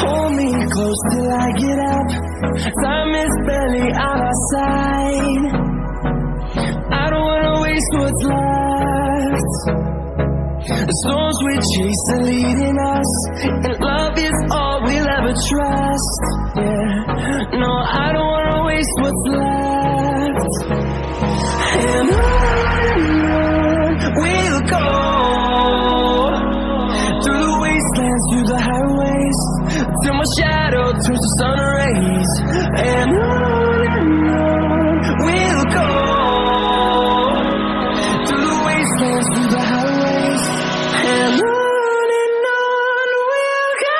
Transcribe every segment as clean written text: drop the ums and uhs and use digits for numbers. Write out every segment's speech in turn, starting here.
Hold me close till I get up. Time is barely on our side. I don't wanna waste what's left. The storms we chase are leading us, and love is all we'll ever trust. Yeah, no, I don't wanna waste what's left. And on we'll go, through the wastelands, through the highways, till my shadow turns to sun rays. And on we'll go, through the wastelands, through the highways, and on we'll go.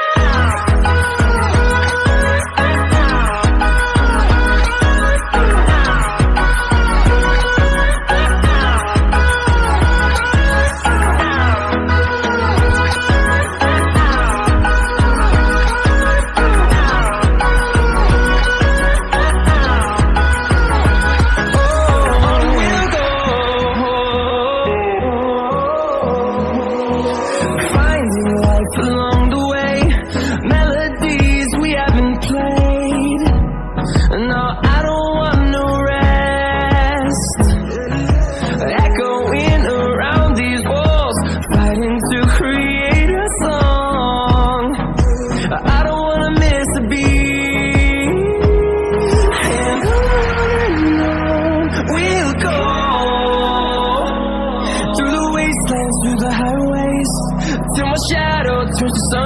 Along the way, melodies we haven't played. No, I don't want no rest. Echoing around these walls, fighting to create a song. I don't wanna miss a beat. And on we'll go, through the wastelands, through the highways, till my shadow turns to sun